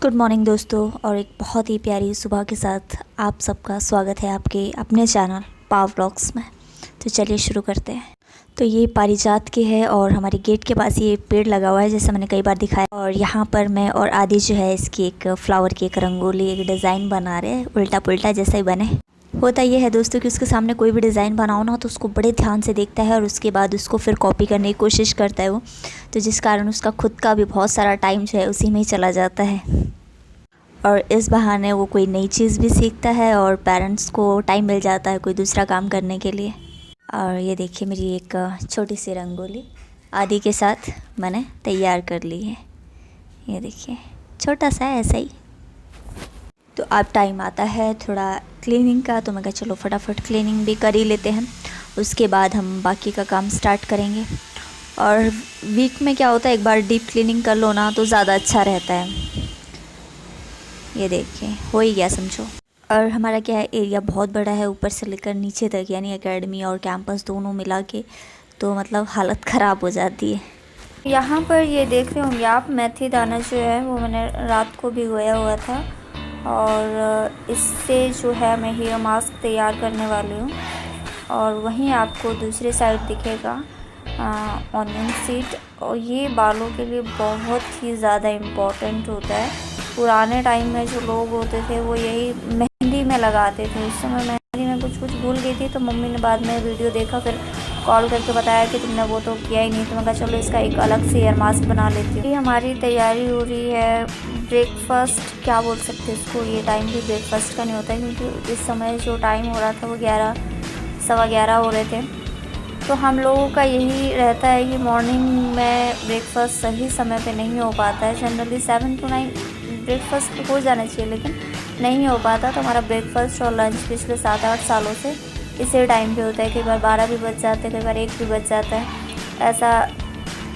Good morning दोस्तों, और एक बहुत ही प्यारी सुबह के साथ आप सबका स्वागत है आपके अपने चैनल पाव व्लॉग्स में। तो चलिए शुरू करते हैं। तो ये पारिजात की है और हमारे गेट के पास ये पेड़ लगा हुआ है, जैसे मैंने कई बार दिखाया। और यहाँ पर मैं और आदि जो है इसकी एक फ्लावर की एक रंगोली एक डिज़ाइन बना रहे हैं, उल्टा पुल्टा जैसा ही बने। होता ये है दोस्तों कि उसके सामने कोई भी डिज़ाइन बनाओ ना तो उसको बड़े ध्यान से देखता है और उसके बाद उसको फिर कॉपी करने की कोशिश करता है वो, तो जिस कारण उसका खुद का भी बहुत सारा टाइम जो है उसी में ही चला जाता है। और इस बहाने वो कोई नई चीज़ भी सीखता है और पेरेंट्स को टाइम मिल जाता है कोई दूसरा काम करने के लिए। और ये देखिए मेरी एक छोटी सी रंगोली आदि के साथ मैंने तैयार कर ली है। ये देखिए छोटा सा है ऐसा ही। तो अब टाइम आता है थोड़ा क्लीनिंग का, तो मैं कहा चलो फटाफट क्लीनिंग भी कर ही लेते हैं, उसके बाद हम बाकी का काम स्टार्ट करेंगे। और वीक में क्या होता है, एक बार डीप क्लीनिंग कर लो ना तो ज़्यादा अच्छा रहता है। ये देखिए हो ही गया समझो। और हमारा क्या है, एरिया बहुत बड़ा है ऊपर से लेकर नीचे तक, यानी एकेडमी और कैंपस दोनों मिला के, तो मतलब हालत ख़राब हो जाती है। यहाँ पर ये देख रहे होंगे आप, मेथी दाना जो है वो मैंने रात को भिगोया हुआ था और इससे जो है मैं हेयर मास्क तैयार करने वाली हूँ। और वहीं आपको दूसरी साइड दिखेगा ऑनियन सीड, और ये बालों के लिए बहुत ही ज़्यादा इम्पोर्टेंट होता है। पुराने टाइम में जो लोग होते थे वो यही मेहंदी में लगाते थे। उस समय मेहंदी में कुछ भूल गई थी, तो मम्मी ने बाद में वीडियो देखा, फिर कॉल करके बताया कि तुमने वो तो किया ही नहीं। तो मैं कहा चलो इसका एक अलग से हेयर मास्क बना लेती हूँ। ये हमारी तैयारी हो रही है ब्रेकफास्ट, क्या बोल सकते हैं इसको। ये टाइम भी ब्रेकफास्ट का नहीं होता है, क्योंकि इस समय जो टाइम हो रहा था वो 11 सवा 11 हो रहे थे। तो हम लोगों का यही रहता है कि मॉर्निंग में ब्रेकफास्ट सही समय पे नहीं हो पाता है। जनरली 7 to 9 ब्रेकफास्ट हो जाना चाहिए, लेकिन नहीं हो पाता। तो हमारा ब्रेकफास्ट और लंच पिछले 7-8 सालों से इसी टाइम पे होता है। कई बार 12 भी बज जाते हैं, कई बार 1 भी बज जाता है। ऐसा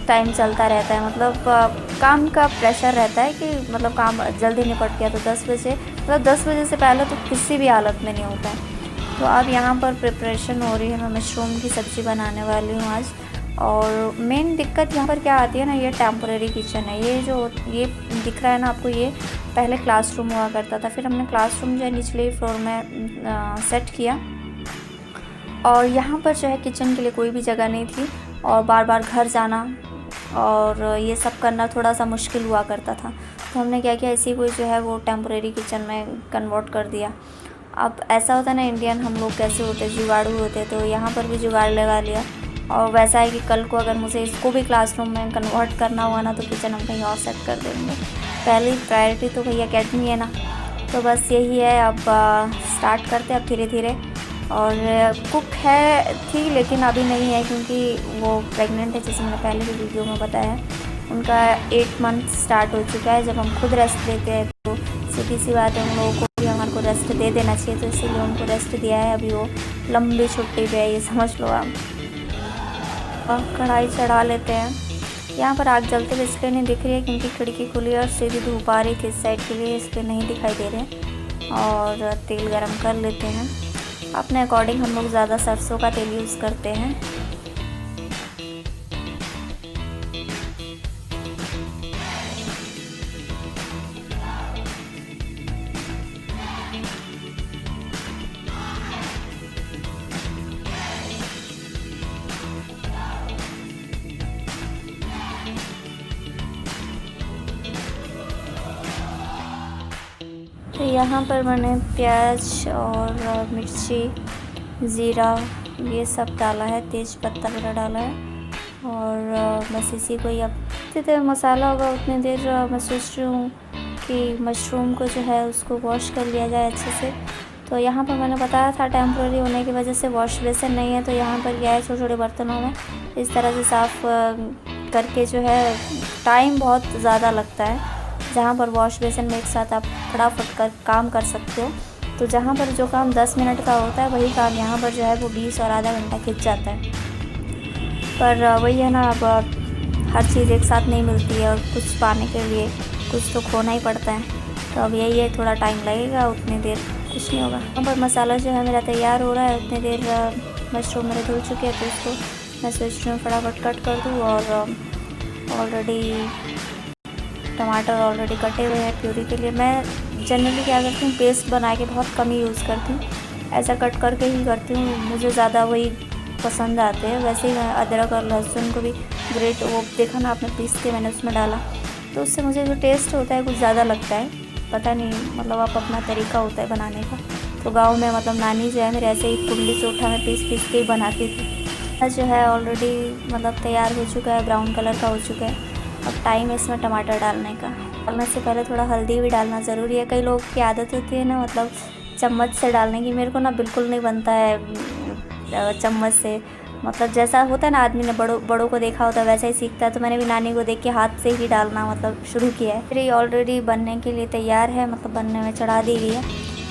टाइम चलता रहता है। मतलब काम का प्रेशर रहता है कि मतलब काम जल्दी निपट गया तो 10 बजे, मतलब 10 बजे से पहले तो किसी भी हालत में नहीं होता है। तो अब यहाँ पर प्रिपरेशन हो रही है, मैं मशरूम की सब्ज़ी बनाने वाली हूँ आज। और मेन दिक्कत यहाँ पर क्या आती है ना, ये टेम्परेरी किचन है। ये दिख रहा है ना आपको, ये पहले क्लासरूम हुआ करता था। फिर हमने क्लासरूम जो है निचले फ्लोर में सेट किया, और यहाँ पर जो है किचन के लिए कोई भी जगह नहीं थी, और बार बार घर जाना और ये सब करना थोड़ा सा मुश्किल हुआ करता था। तो हमने क्या किया, इसी को जो है वो टेम्परेरी किचन में कन्वर्ट कर दिया। अब ऐसा होता है ना, इंडियन हम लोग कैसे होते हैं, जुगाड़ू होते हैं, तो यहाँ पर भी जुगाड़ लगा लिया। और वैसा है कि कल को अगर मुझे इसको भी क्लासरूम में कन्वर्ट करना हुआ ना, तो किचन हम कहीं और सेट कर देंगे। पहली प्रायोरिटी तो भैया अकेडमी है ना। तो बस यही है, अब स्टार्ट करते हैं अब धीरे धीरे। और कुक है थी लेकिन अभी नहीं है, क्योंकि वो प्रेग्नेंट है, जैसे मैंने पहले भी वीडियो में बताया है। उनका 8 मंथ स्टार्ट हो चुका है। जब हम खुद रेस्ट लेते हैं तो सीधी सी बात है, उन लोगों को भी हमारे को रेस्ट दे देना चाहिए, तो इसीलिए उनको रेस्ट दिया है। अभी वो लंबी छुट्टी पे है, ये समझ लो आप। और कढ़ाई चढ़ा लेते हैं। यहाँ पर आग जलते हुए इसलिए नहीं दिख रही है क्योंकि खिड़की खुली है और सीधी धूप आ रही थी इस साइड के लिए, इसलिए नहीं दिखाई दे रहे। और तेल गरम कर लेते हैं। अपने अकॉर्डिंग हम लोग ज़्यादा सरसों का तेल यूज़ करते हैं। तो यहाँ पर मैंने प्याज और मिर्ची, ज़ीरा ये सब डाला है, तेज पत्ता वगैरह डाला है। और बस इसी को ही अब जितनी देर मसाला होगा उतनी देर मैं सोच रही हूँ कि मशरूम को जो है उसको वॉश कर लिया जाए अच्छे से। तो यहाँ पर मैंने बताया था टेम्प्रेरी होने की वजह से वॉश बेसिन नहीं है, तो यहाँ पर क्या है, छोटे छोटे बर्तनों में इस तरह से साफ़ करके जो है टाइम बहुत ज़्यादा लगता है। जहाँ पर वॉश बेसिन में एक साथ आप फटाफट कर काम कर सकते हो, तो जहाँ पर जो काम 10 मिनट का होता है वही काम यहाँ पर जो है वो 20 और आधा घंटा खिंच जाता है। पर वही है ना, अब हर चीज़ एक साथ नहीं मिलती है और कुछ पाने के लिए कुछ तो खोना ही पड़ता है। तो अब यही है, थोड़ा टाइम लगेगा, उतनी देर कुछ नहीं होगा। यहाँ पर मसाला जो है मेरा तैयार हो रहा है, उतनी देर मशरूम मेरे धुल चुके हैं, तो इसको मैं सोच रही हूँ फटाफट कट कर दूँ। और ऑलरेडी टमाटर ऑलरेडी कटे हुए हैं प्यूरी के लिए। मैं जनरली क्या करती हूँ, पेस्ट बना के बहुत कम ही यूज़ करती हूँ, ऐसा कट करके ही करती हूँ, मुझे ज़्यादा वही पसंद आते हैं। वैसे ही मैं अदरक और लहसुन को भी ग्रेट, वो देखा ना आपने, पीस के मैंने उसमें डाला, तो उससे मुझे जो टेस्ट होता है कुछ ज़्यादा लगता है, पता नहीं, मतलब आप अपना तरीका होता है बनाने का। तो गाँव में मतलब नानी जो है मेरे ऐसे ही कुंडली से उठा में पीस के ही बनाती थी। जो है ऑलरेडी मतलब तैयार हो चुका है, ब्राउन कलर का हो चुका है। अब टाइम है इसमें टमाटर डालने का। डालने से पहले थोड़ा हल्दी भी डालना ज़रूरी है। कई लोग की आदत होती है ना, मतलब चम्मच से डालने की, मेरे को ना बिल्कुल नहीं बनता है चम्मच से। मतलब जैसा होता है ना, आदमी ने बड़ों को देखा होता है वैसा ही सीखता है, तो मैंने भी नानी को देख के हाथ से ही डालना मतलब शुरू किया है। फिर ये ऑलरेडी बनने के लिए तैयार है, मतलब बनने में चढ़ा दी गई है।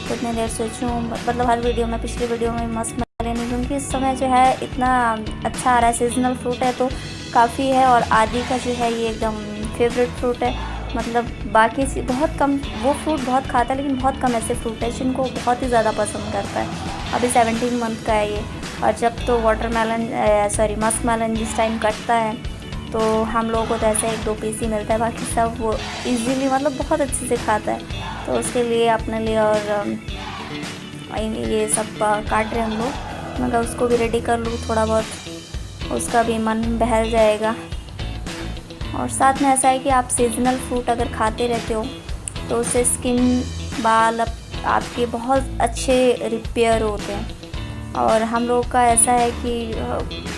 तो इतनी देर सोचूँ, मतलब हर वीडियो में, पिछली वीडियो में मस्त लेनी, क्योंकि इस समय जो है इतना अच्छा आ रहा है, सीजनल फ्रूट है तो काफ़ी है। और आदि का जो है ये एकदम फेवरेट फ्रूट है, मतलब बाकी बहुत कम वो फ्रूट बहुत खाता है, लेकिन बहुत कम ऐसे फ्रूट है जिनको बहुत ही ज़्यादा पसंद करता है। अभी 17 मंथ का है ये। और जब तो मस्क मेलन जिस टाइम कटता है तो हम लोगों को तो ऐसे 1-2 पीस ही मिलता है, बाकी सब वो इजीली मतलब बहुत अच्छे से खाता है। तो उसके लिए अपने लिए और ये सब काट रहे हम लोग, मगर उसको भी रेडी कर लूँ थोड़ा बहुत, उसका भी मन बहल जाएगा। और साथ में ऐसा है कि आप सीजनल फ्रूट अगर खाते रहते हो तो उससे स्किन, बाल आपके बहुत अच्छे रिपेयर होते हैं। और हम लोग का ऐसा है कि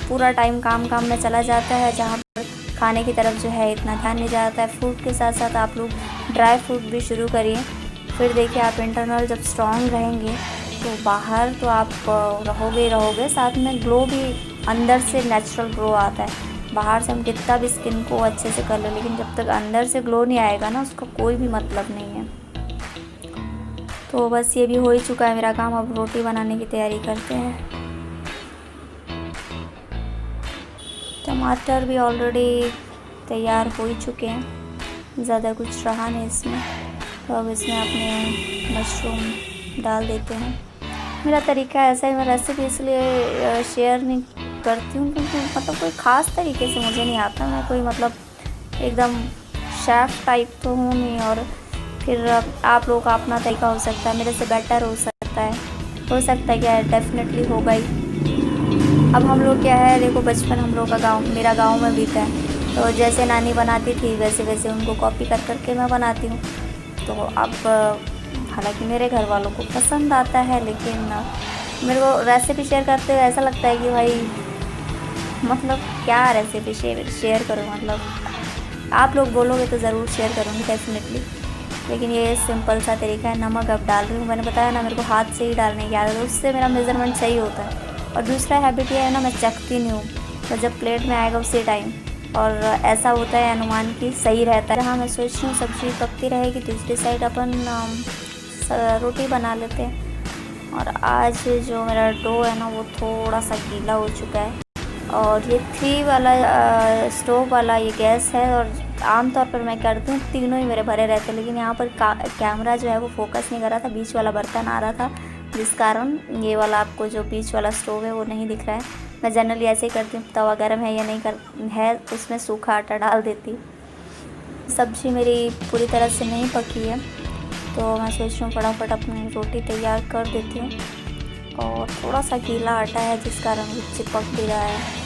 पूरा टाइम काम में चला जाता है, जहाँ पर खाने की तरफ जो है इतना ध्यान नहीं जाता है। फ्रूट के साथ साथ आप लोग ड्राई फ्रूट भी शुरू करिए, फिर देखिए आप इंटरनल जब स्ट्रॉन्ग रहेंगे तो बाहर तो आप रहोगे ही रहोगे, साथ में ग्लो भी अंदर से नेचुरल ग्लो आता है। बाहर से हम कितना भी स्किन को अच्छे से कर ले, लेकिन जब तक अंदर से ग्लो नहीं आएगा ना, उसका कोई भी मतलब नहीं है। तो बस ये भी हो ही चुका है मेरा काम, अब रोटी बनाने की तैयारी करते हैं। टमाटर भी ऑलरेडी तैयार हो ही चुके हैं, ज़्यादा कुछ रहा नहीं इसमें। तो अब इसमें अपने मशरूम डाल देते हैं। मेरा तरीका ऐसा है, मैं रेसिपी इसलिए शेयर नहीं करती हूँ क्योंकि मतलब कोई ख़ास तरीके से मुझे नहीं आता, मैं कोई मतलब एकदम शेफ़ टाइप तो हूँ नहीं। और फिर आप लोगों का अपना तरीका हो सकता है, मेरे से बेटर हो सकता है क्या, डेफिनेटली होगा ही। अब हम लोग क्या है, देखो बचपन हम लोग का मेरा गाँव में बीता है, तो जैसे नानी बनाती थी वैसे उनको कॉपी कर करके मैं बनाती हूँ। तो अब हालांकि मेरे घर वालों को पसंद आता है, लेकिन मेरे को रेसिपी शेयर करते हुए ऐसा लगता है कि भाई मतलब क्या रेसिपी शेयर करूँ, मतलब आप लोग बोलोगे तो ज़रूर शेयर करूँगी डेफिनेटली। लेकिन ये सिंपल सा तरीका है। नमक अब डाल रही हूँ, मैंने बताया ना मेरे को हाथ से ही डालने की आदत है, उससे मेरा मेज़रमेंट सही होता है। और दूसरा हैबिट ये है ना, मैं चखती नहीं हूँ, तो जब प्लेट में आएगा उसी टाइम, और ऐसा होता है अनुमान की सही रहता है। जहाँ मैं सोच रही हूँ सब्ज़ी पकती रहेगी, दूसरी साइड अपन रोटी बना लेते हैं। और आज जो मेरा डो है ना वो थोड़ा सा गीला हो चुका है। और ये 3 वाला स्टोव वाला ये गैस है, और आमतौर पर मैं करती हूँ तीनों ही मेरे भरे रहते हैं, लेकिन यहाँ पर कैमरा जो है वो फोकस नहीं कर रहा था, बीच वाला बर्तन आ रहा था, जिस कारण ये वाला आपको जो बीच वाला स्टोव है वो नहीं दिख रहा है। मैं जनरली ऐसे ही करती हूँ, तवा गर्म है या नहीं है उसमें सूखा आटा डाल देती हूँ। सब्ज़ी मेरी पूरी तरह से नहीं पकी है, तो मैं सोच रही हूँ फटाफट अपनी रोटी तैयार कर देती हूँ। और थोड़ा सा गीला आटा है जिस कारण वो चिपक भी रहा है।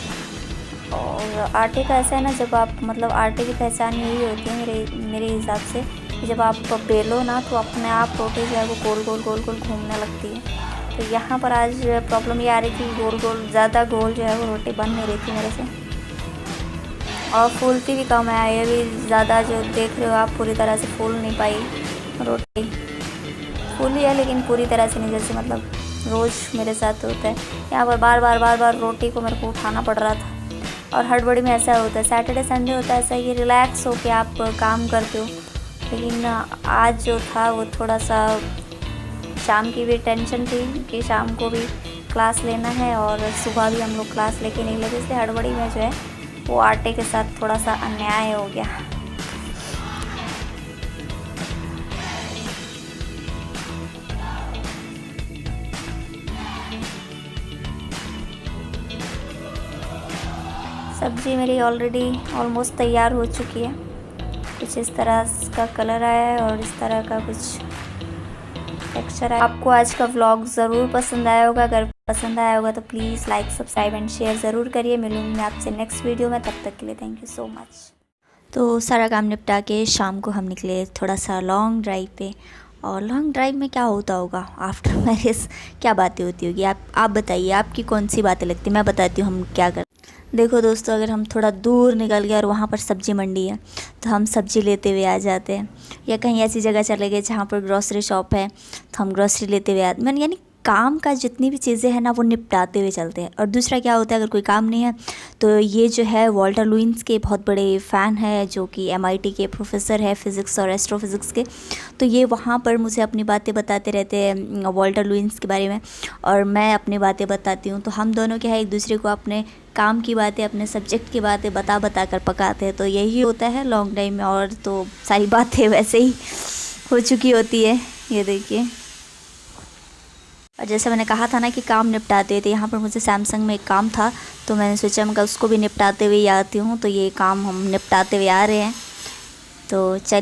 और आटे का ऐसा है ना, जब आप मतलब आटे की पहचान यही होती है मेरे हिसाब से, जब आप बेलो ना तो अपने आप रोटी जो है वो गोल गोल घूमने लगती है। तो यहाँ पर आज प्रॉब्लम ये आ रही थी, गोल ज़्यादा गोल जो है वो रोटी बन नहीं रही थी मेरे से, और फूलती भी कम है। ये भी ज़्यादा जो देख रहे हो आप, पूरी तरह से फूल नहीं पाई रोटी, फूली है लेकिन पूरी तरह से नहीं, जैसे मतलब रोज़ मेरे साथ होता है। यहाँ पर बार बार रोटी को मेरे को उठाना पड़ रहा था। और हड़बड़ी में ऐसा होता है, सैटरडे संडे होता है ऐसा कि रिलैक्स हो के आप काम करते हो, लेकिन आज जो था वो थोड़ा सा शाम की भी टेंशन थी कि शाम को भी क्लास लेना है, और सुबह भी हम लोग क्लास लेके नहीं लेते, इसलिए हड़बड़ी में जो है वो आटे के साथ थोड़ा सा अन्याय हो गया। सब्ज़ी मेरी ऑलरेडी ऑलमोस्ट तैयार हो चुकी है, कुछ कुछ इस तरह का कलर आया है और इस तरह का कुछ टेक्सचर है। आपको आज का व्लॉग ज़रूर पसंद आया होगा। अगर पसंद आया होगा तो please like, subscribe and share ज़रूर करिए। मिलूंगी मैं आपसे नेक्स्ट वीडियो में, तब तक के लिए थैंक यू सो मच। तो सारा काम निपटा के शाम को हम निकले थोड़ा सा लॉन्ग ड्राइव पे। और लॉन्ग ड्राइव में क्या होता होगा आफ्टर मैरिज, क्या बातें होती होगी, आप बताइए, आपकी कौन सी बातें लगती, मैं बताती हूँ हम क्या करते। देखो दोस्तों, अगर हम थोड़ा दूर निकल गए और वहाँ पर सब्ज़ी मंडी है तो हम सब्ज़ी लेते हुए आ जाते हैं, या कहीं ऐसी जगह चले गए जहाँ पर ग्रॉसरी शॉप है तो हम ग्रॉसरी लेते हुए आते, यानी काम का जितनी भी चीज़ें हैं ना वो निपटाते हुए चलते हैं। और दूसरा क्या होता है, अगर कोई काम नहीं है तो ये जो है वॉल्टर लुइस के बहुत बड़े फ़ैन है, जो कि MIT के प्रोफेसर है फिज़िक्स और एस्ट्रोफिज़िक्स के। तो ये वहाँ पर मुझे अपनी बातें बताते रहते हैं वॉल्टर लुइस के बारे में, और मैं अपनी बातें बताती हूँ। तो हम दोनों क्या है, एक दूसरे को अपने काम की बातें, अपने सब्जेक्ट की बातें बता कर पकाते हैं। तो यही होता है लॉन्ग टाइम में, और तो सारी बातें वैसे ही हो चुकी होती है। ये देखिए, और जैसे मैंने कहा था ना कि काम निपटाते थे, यहाँ पर मुझे सैमसंग में एक काम था तो मैंने सोचा मैं उसको भी निपटाते हुए आती हूँ। तो ये काम हम निपटाते हुए आ रहे हैं। तो चलिए।